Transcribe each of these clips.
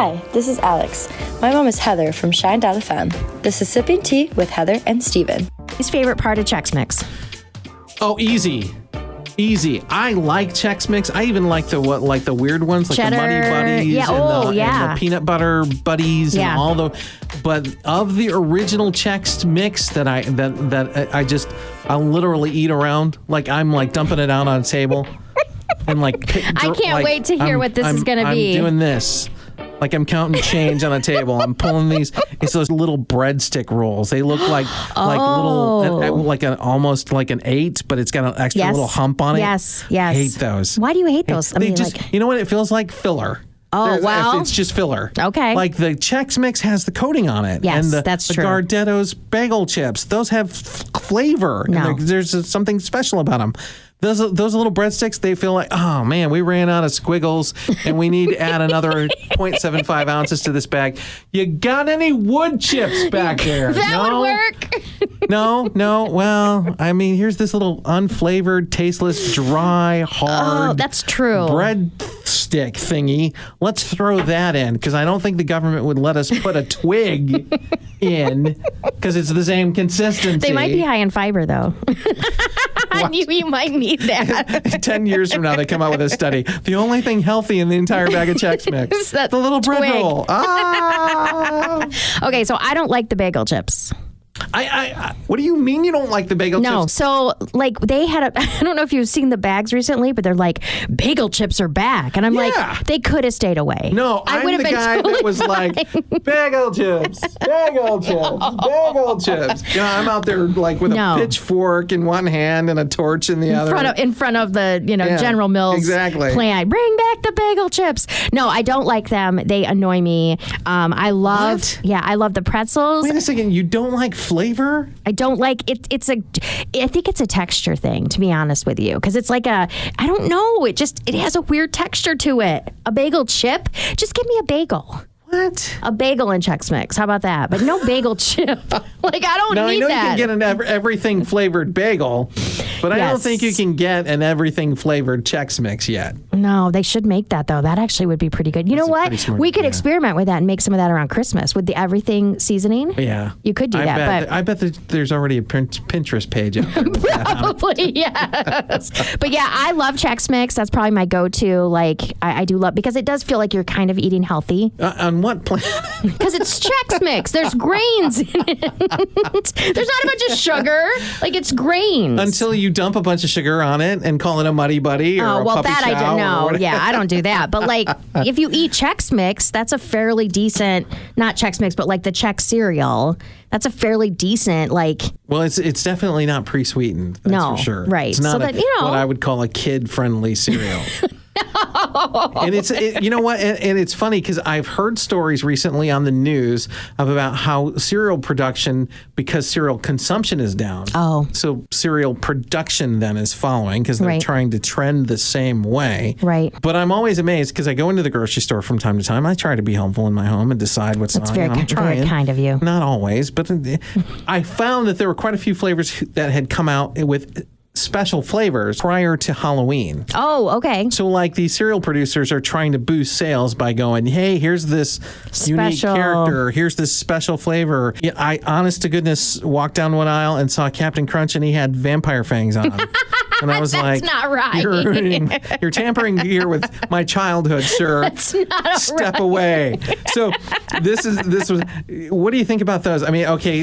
Hi, this is Alex. My mom is Heather from Shine.fm. This is Sipping Tea with Heather and Steven. His favorite part of Chex Mix? Oh, easy. I like Chex Mix. I even like the weird ones, like Cheddar. the Muddy Buddies and the peanut butter buddies and all the. But of the original Chex Mix that I'll literally eat around, like I'm like dumping it out on a table, and like I can't wait to hear what this is going to be. I'm doing this. Like I'm counting change on a table. I'm pulling these. It's those little breadstick rolls. They look like little, almost like an 8, but it's got an extra little hump on it. Yes. I hate those. Why do you hate those? You know what? It feels like filler. Oh, wow. It's just filler. Okay. Like the Chex Mix has the coating on it. Yes, and that's the true. Gardetto's bagel chips. Those have flavor. No. And there's something special about them. Those little breadsticks, they feel like, oh man, we ran out of squiggles and we need to add another 0.75 ounces to this bag. You got any wood chips back there? That would work. No. Well, I mean, here's this little unflavored, tasteless, dry, hard. Oh, that's true. Breadstick thingy. Let's throw that in because I don't think the government would let us put a twig in because it's the same consistency. They might be high in fiber, though. You might need that. 10 years from now, they come out with a study. The only thing healthy in the entire bag of Chex Mix, the little bread roll. Okay, so I don't like the bagel chips. What do you mean you don't like the bagel chips? No, so like they had I don't know if you've seen the bags recently, but they're like, bagel chips are back. And I'm like, they could have stayed away. No, I'm the guy that was like, bagel chips. You know, I'm out there like with a pitchfork in one hand and a torch in the other. In front of the, General Mills plant. Bring back the bagel chips. No, I don't like them. They annoy me. I love the pretzels. Wait a second, you don't like flavor? I don't like it. I think it's a texture thing, to be honest with you, because it's like I don't know. It has a weird texture to it. A bagel chip? Just give me a bagel. What? A bagel and Chex Mix. How about that? But no bagel chip. Like, I don't need that. I know you can get an everything flavored bagel, but I don't think you can get an everything flavored Chex Mix yet. No, they should make that, though. That actually would be pretty good. You know what? We could experiment with that and make some of that around Christmas with the everything seasoning. Yeah. You could do that. I bet there's already a Pinterest page out there. Probably, yes. But yeah, I love Chex Mix. That's probably my go-to. Like, I do love, because it does feel like you're kind of eating healthy. On what planet? Because it's Chex Mix. There's grains in it. There's not a bunch of sugar. Like, it's grains. Until you dump a bunch of sugar on it and call it a Muddy Buddy or a Puppy that Chow I don't know. Yeah, I don't do that. But like, if you eat Chex Mix, that's a fairly decent, not Chex Mix, but like the Chex cereal. That's a fairly decent, like. Well, it's definitely not pre-sweetened. That's for sure. Right. It's not what I would call a kid-friendly cereal. And you know what? And it's funny because I've heard stories recently on the news about how cereal production, because cereal consumption is down. Oh. So cereal production then is following because they're trying to trend the same way. Right. But I'm always amazed because I go into the grocery store from time to time. I try to be helpful in my home and decide what's on. That's very kind of you. Not always, but I found that there were quite a few flavors that had come out with special flavors prior to Halloween. Oh, okay. So like these cereal producers are trying to boost sales by going, hey, here's this unique character. Here's this special flavor. Yeah, I, honest to goodness, walked down one aisle and saw Captain Crunch and he had vampire fangs on. And I was That's not right. You're tampering here with my childhood, sir. That's not Step away. So this was. What do you think about those? I mean, okay,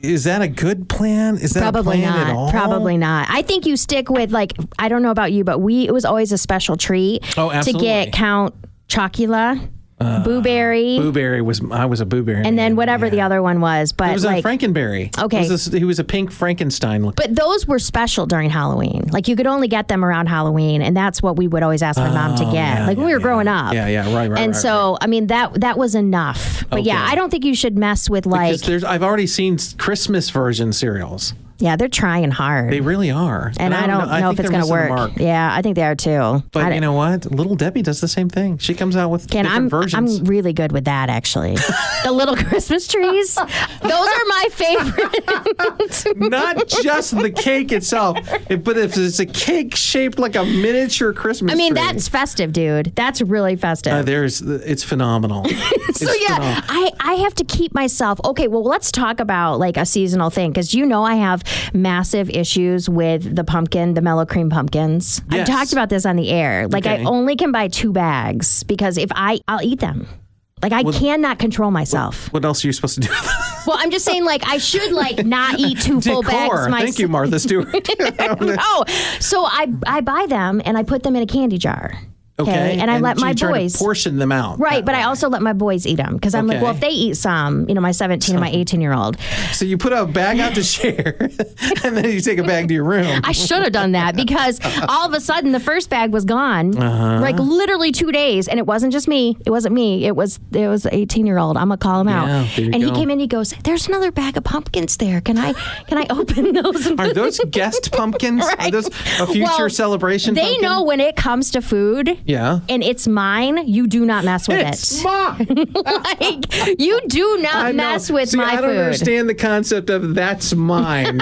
is that a good plan? Is that Probably a plan not. at all? Probably not. I think you stick with, like, I don't know about you, but it was always a special treat to get Count Chocula. Boo Berry. I was a Boo Berry. And then whatever the other one was. But it was a Frankenberry. Okay. He was a pink Frankenstein look. But those were special during Halloween. Like, you could only get them around Halloween, and that's what we would always ask my mom to get. When we were growing up. Yeah, right. And so, I mean, that was enough. But yeah, I don't think you should mess with, like. Because I've already seen Christmas version cereals. Yeah, they're trying hard. They really are. And I don't know if it's going to work. Yeah, I think they are too. But you know what? Little Debbie does the same thing. She comes out with different versions. I'm really good with that, actually. The little Christmas trees, those are my favorite. Not just the cake itself, but if it's a cake shaped like a miniature Christmas tree. That's festive, dude. That's really festive. It's phenomenal. Phenomenal. I have to keep myself. Okay, well, let's talk about like a seasonal thing because I have massive issues with the mellow cream pumpkins. Yes. I've talked about this on the air. Like I only can buy 2 bags because I'll eat them. Like I cannot control myself. What else are you supposed to do? Well, I'm just saying, like, I should not eat 2 full bags. Thank you, Martha Stewart. No, so I buy them and I put them in a candy jar. Okay, and I let my boys portion them out. Right, but I also let my boys eat them because I'm like, well, if they eat some, my 17 and my 18-year-old. So you put a bag out to share, and then you take a bag to your room. I should have done that because all of a sudden the first bag was gone, like literally 2 days, and it wasn't just me. It wasn't me. It was the 18-year-old. I'm gonna call him out. And he came in. He goes, "There's another bag of pumpkins there. Can I open those?" Are those guest pumpkins? Right. Are those a future celebration? They pumpkin? know when it comes to food. Yeah. And it's mine. You do not mess with it's mine. Like, you do not mess with my food. I don't understand the concept of that's mine.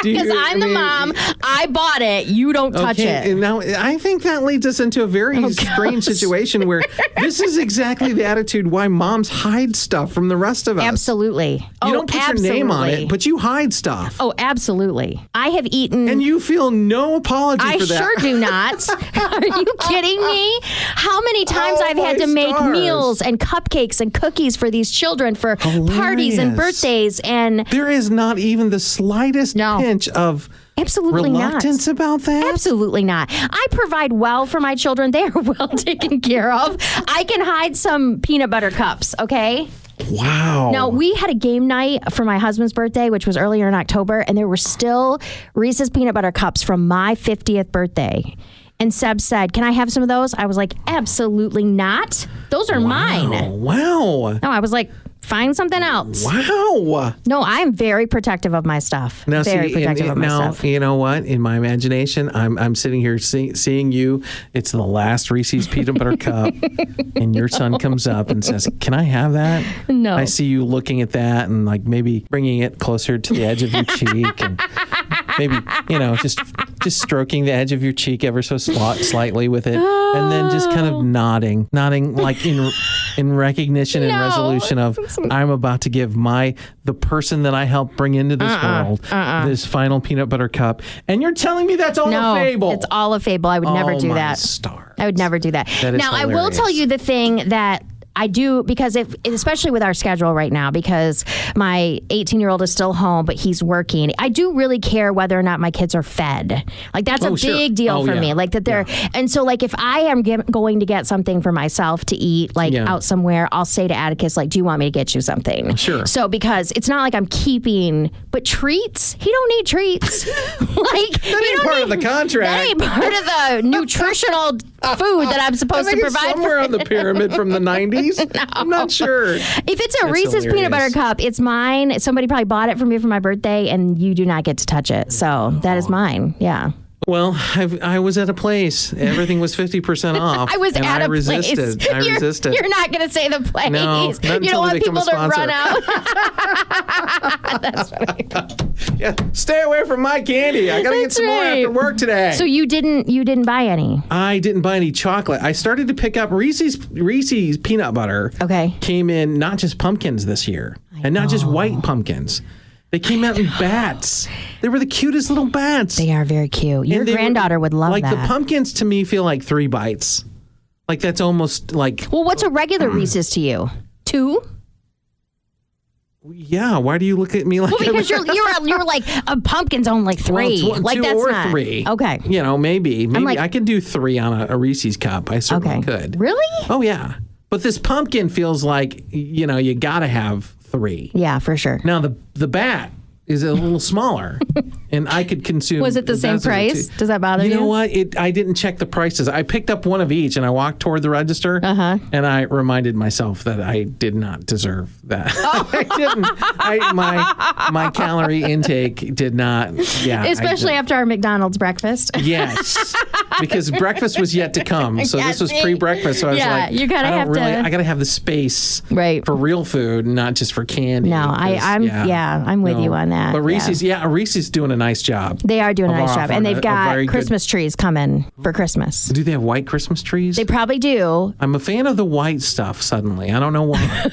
Because I'm the mom. I bought it. You don't touch it. And now, I think that leads us into a very strange situation where this is exactly the attitude why moms hide stuff from the rest of us. Absolutely. You don't put your name on it, but you hide stuff. Oh, absolutely. I have eaten. And you feel no apology for that. I sure do not. Are you kidding me? How many times I've had to make meals and cupcakes and cookies for these children for parties and birthdays, and there is not even the slightest pinch of reluctance about that? Absolutely not. I provide well for my children. They are well taken care of. I can hide some peanut butter cups, okay? Wow. Now, we had a game night for my husband's birthday, which was earlier in October, and there were still Reese's peanut butter cups from my 50th birthday. And Seb said, "Can I have some of those?" I was like, "Absolutely not. Those are mine." Wow. No, I was like, find something else. Wow. No, I'm very protective of my stuff. Now, stuff. You know what? In my imagination, I'm sitting here seeing you. It's the last Reese's peanut butter cup, and your son comes up and says, "Can I have that?" No. I see you looking at that and like maybe bringing it closer to the edge of your cheek and maybe, just stroking the edge of your cheek ever so slightly with it, and then just kind of nodding like in recognition and resolution of I'm about to give the person that I helped bring into this world this final peanut butter cup, and you're telling me that's all a fable? It's all a fable. I would never do that. Stars. I would never do that. Now, hilarious. I will tell you the thing that I do, because especially with our schedule right now, because my 18-year-old is still home, but he's working. I do really care whether or not my kids are fed. Like, that's a big deal for me. Like, that they're, and so, like, if I am going to get something for myself to eat, like, out somewhere, I'll say to Atticus, like, "Do you want me to get you something?" Sure. So, because it's not like I'm keeping, but treats, he don't need treats. Like, that ain't part of the contract. That ain't part of the nutritional food that I'm supposed to provide. Somewhere on the pyramid from the 90s. No. I'm not sure. If it's a Reese's peanut butter cup, it's mine. Somebody probably bought it for me for my birthday, and you do not get to touch it. So that is mine. Yeah. Well, I was at a place. Everything was 50% off. I was at a resisted. place. I resisted. You're not going to say the place. No, you don't want people to run out. That's funny. Yeah, stay away from my candy. I got to get some more after work today. So you didn't buy any? I didn't buy any chocolate. I started to pick up Reese's peanut butter. Okay. Came in not just pumpkins this year, and not just white pumpkins. They came out in bats. They were the cutest little bats. They are very cute. Your granddaughter would love that. Like, the pumpkins to me feel like 3 bites. Like, that's almost like... Well, what's a regular Reese's to you? 2? Yeah, why do you look at me like... Well, because you're like, a pumpkin's only 3. Well, like, 2 that's or not... 3. Okay. Maybe like, I could do 3 on a Reese's cup. I certainly could. Really? Oh, yeah. But this pumpkin feels like, you got to have 3. Yeah, for sure. Now, the bat is a little smaller, and I could consume. Was it the same price? Does that bother you? You know what? I didn't check the prices. I picked up one of each, and I walked toward the register, and I reminded myself that I did not deserve that. I didn't. My calorie intake did not. Yeah, especially after our McDonald's breakfast. Yes, because breakfast was yet to come, so this was pre-breakfast. So I was like, you gotta I gotta have the space for real food, not just for candy. No, I'm with you on that. But Reese's doing a nice job. They are doing a nice job. And they've got Christmas trees coming for Christmas. Do they have white Christmas trees? They probably do. I'm a fan of the white stuff suddenly. I don't know why.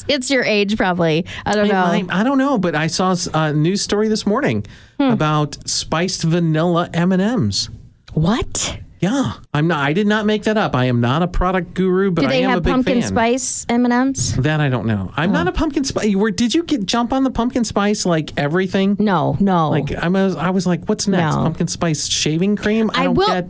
It's your age probably. I don't know. I don't know, but I saw a news story this morning about spiced vanilla M&Ms. What? Yeah, I did not make that up. I am not a product guru, but I am a big fan. Do they have pumpkin spice M&Ms? That I don't know. I'm not a pumpkin spice. Did you jump on the pumpkin spice like everything? No. Like I was like, what's next? No. Pumpkin spice shaving cream? I'm not.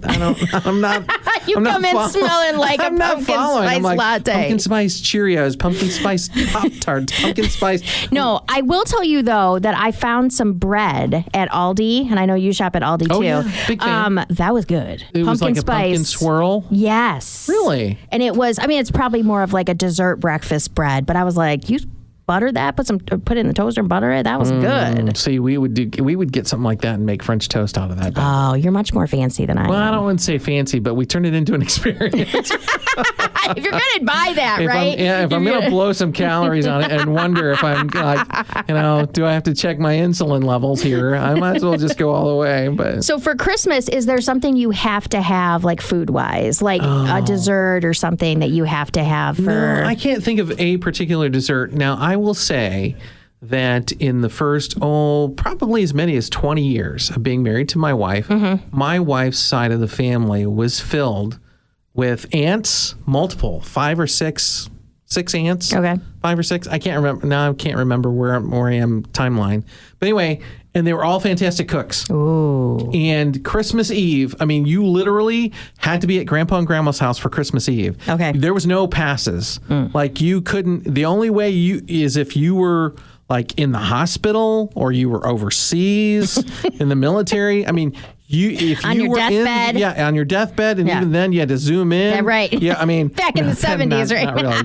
You I'm come not in smelling like a pumpkin spice latte. Pumpkin spice Cheerios, pumpkin spice Pop-Tarts, pumpkin spice. No, I will tell you though that I found some bread at Aldi, and I know you shop at Aldi too. Yeah, big fan. That was good. It was like a pumpkin swirl? Yes. Really? And it's probably more of like a dessert breakfast bread, but I was like, you butter that, put it in the toaster and butter it. That was good. See, we would get something like that and make French toast out of that. Oh, you're much more fancy than I am. Well, I don't want to say fancy, but we turned it into an experience. If you're going to buy that, right? If I'm going to blow some calories on it and wonder if I'm like, do I have to check my insulin levels here? I might as well just go all the way. But so for Christmas, is there something you have to have, like food-wise, like a dessert or something that you have to have for? No, I can't think of a particular dessert. Now, I will say that in the first, probably as many as 20 years of being married to my wife, my wife's side of the family was filled with aunts, multiple, 5 or 6 aunts. Okay. 5 or 6. I can't remember. Now I can't remember where I am timeline. But anyway, and they were all fantastic cooks. Ooh. And Christmas Eve, you literally had to be at Grandpa and Grandma's house for Christmas Eve. Okay. There was no passes. Like you couldn't, the only way is if you were like in the hospital or you were overseas in the military. On your deathbed, and even then you had to zoom in. Yeah, right. Yeah, back in the 70s, right? Not really,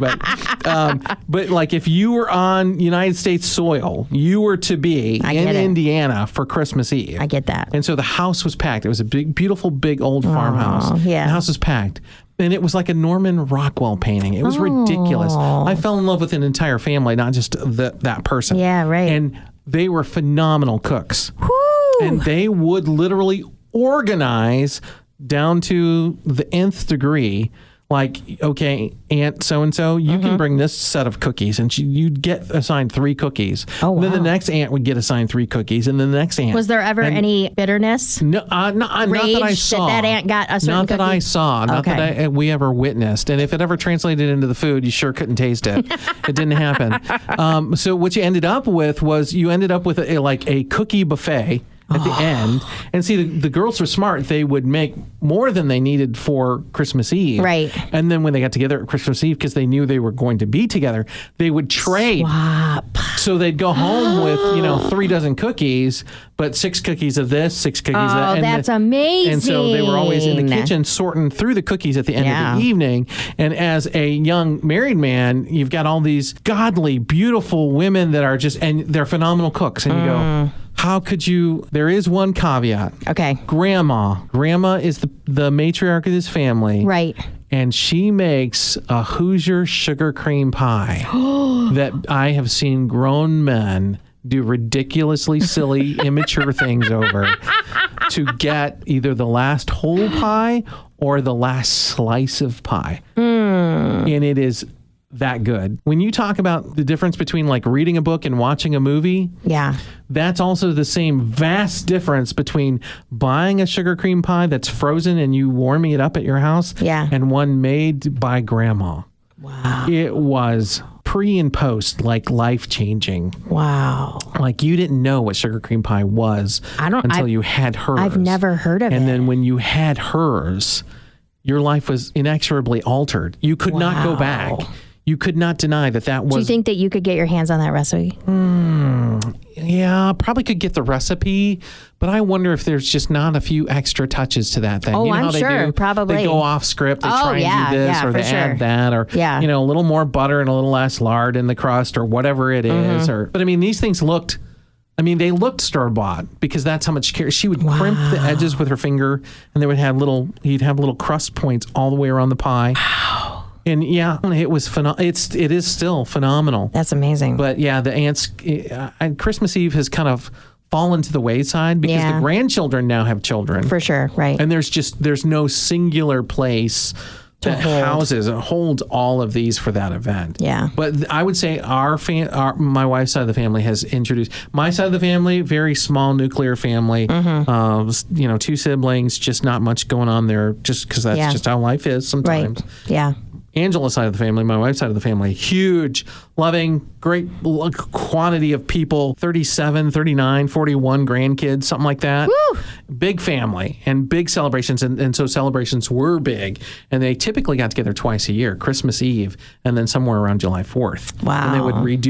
but like if you were on United States soil, you were to be in Indiana for Christmas Eve. I get that. And so the house was packed. It was a beautiful, big old farmhouse. Yeah. The house was packed. And it was like a Norman Rockwell painting. It was ridiculous. I fell in love with an entire family, not just that person. Yeah, right. And they were phenomenal cooks. Woo! And they would literally organize down to the nth degree. Like, okay, Aunt so-and-so, you can bring this set of cookies. And you'd get assigned 3 cookies. Oh, wow. And then the next aunt would get assigned 3 cookies. And then the next aunt. Was there ever any bitterness? No, not that I saw. That aunt got a certain Not that cookie? I saw. Not that we ever witnessed. And if it ever translated into the food, you sure couldn't taste it. It didn't happen. So what you ended up with was a cookie buffet at the end. And see, the girls were smart. They would make more than they needed for Christmas Eve. Right. And then when they got together at Christmas Eve, because they knew they were going to be together, they would trade. Swap. So they'd go home with, 3 dozen cookies, but 6 cookies of this, 6 cookies of that. Oh, that's amazing. And so they were always in the kitchen sorting through the cookies at the end of the evening. And as a young married man, you've got all these godly, beautiful women that are and they're phenomenal cooks. And you go, how could you? There is one caveat. Okay. Grandma is the matriarch of this family. Right. And she makes a Hoosier sugar cream pie that I have seen grown men do ridiculously silly, immature things over to get either the last whole pie or the last slice of pie. And it is that good. When you talk about the difference between like reading a book and watching a movie, that's also the same vast difference between buying a sugar cream pie that's frozen and you warming it up at your house and one made by grandma. Wow. It was pre and post, like life-changing. Wow. Like you didn't know what sugar cream pie was until you had hers. I've never heard of it. And then when you had hers, your life was inexorably altered. You could not go back. you could not deny that was. Do you think that you could get your hands on that recipe? Yeah, probably could get the recipe, but I wonder if there's just not a few extra touches to that thing. Oh, you know I'm how they sure, do? probably. They go off script. They try and do this, or they add that, or a little more butter and a little less lard in the crust, or whatever it is. But I mean, these things looked. They looked store-bought because that's how much care. She would crimp the edges with her finger, and they would have you'd have little crust points all the way around the pie. Wow. And yeah, it was it is still phenomenal. That's amazing. But yeah, the aunts, Christmas Eve has kind of fallen to the wayside because the grandchildren now have children. For sure, right. And there's no singular place that holds all of these for that event. Yeah. But I would say my wife's side of the family has introduced my side of the family, very small nuclear family, 2 siblings, just not much going on there just because that's just how life is sometimes. Right. Yeah. Angela's side of the family, my wife's side of the family, huge, loving, great quantity of people, 37, 39, 41 grandkids, something like that. Woo! Big family and big celebrations. And so celebrations were big. And they typically got together twice a year, Christmas Eve and then somewhere around July 4th. Wow. And they would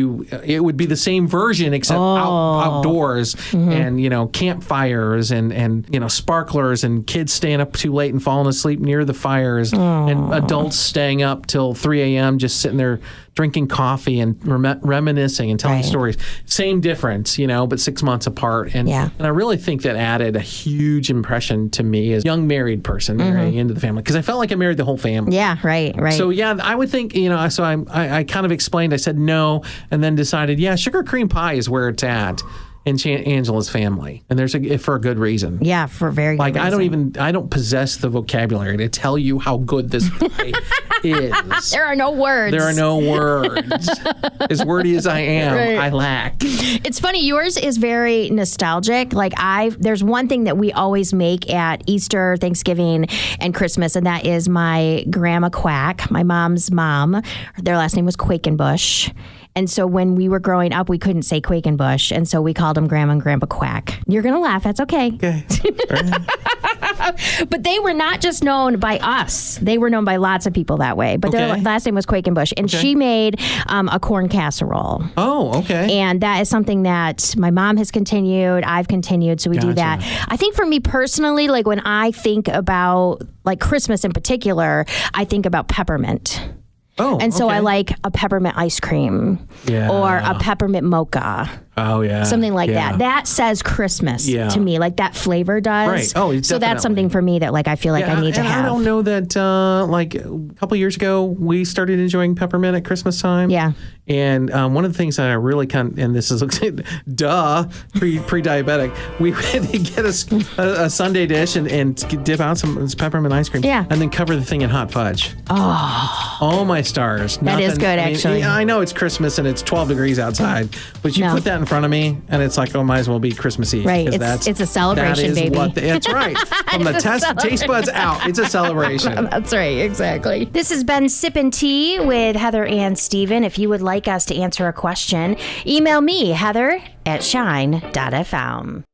it would be the same version except outdoors and, campfires and sparklers and kids staying up too late and falling asleep near the fires and adults staying up till 3 a.m. just sitting there drinking coffee and reminiscing and telling stories. Same difference, but 6 months apart. And I really think that added a huge impression to me as a young married person marrying into the family because I felt like I married the whole family. Yeah, right. So I would think, so I kind of explained, I said no, and then decided, sugar cream pie is where it's at. In Angela's family, and for a good reason. Yeah, for very good reason. I don't possess the vocabulary to tell you how good this pie is. There are no words. There are no words. As wordy as I am, I lack. It's funny. Yours is very nostalgic. There's one thing that we always make at Easter, Thanksgiving, and Christmas, and that is my grandma Quack, my mom's mom. Their last name was Quakenbush. And so when we were growing up, we couldn't say Quakenbush. And so we called them Grandma and Grandpa Quack. You're going to laugh. That's okay. Okay. But they were not just known by us. They were known by lots of people that way. But their last name was Quakenbush. And she made a corn casserole. Oh, okay. And that is something that my mom has continued. I've continued. So we do that. I think for me personally, when I think about Christmas in particular, I think about peppermint. Oh, and so I like a peppermint ice cream or a peppermint mocha. Oh, yeah. Something like that. That says Christmas to me, that flavor does. Right. Oh, definitely. So that's something for me that I feel like I need to have. I don't know that a couple years ago, we started enjoying peppermint at Christmas time. Yeah. And one of the things that I really and this is, pre-diabetic, we had to get a Sunday dish and dip out some peppermint ice cream. Yeah. And then cover the thing in hot fudge. Oh, my stars. That is good, actually. I know it's Christmas and it's 12 degrees outside, but you put that in front of me and it's might as well be Christmas Eve. Right. It's a celebration, baby. That's right. From the taste buds out, it's a celebration. That's right. Exactly. This has been Sippin' Tea with Heather and Steven. If you would like us to answer a question, email me, Heather@shine.fm.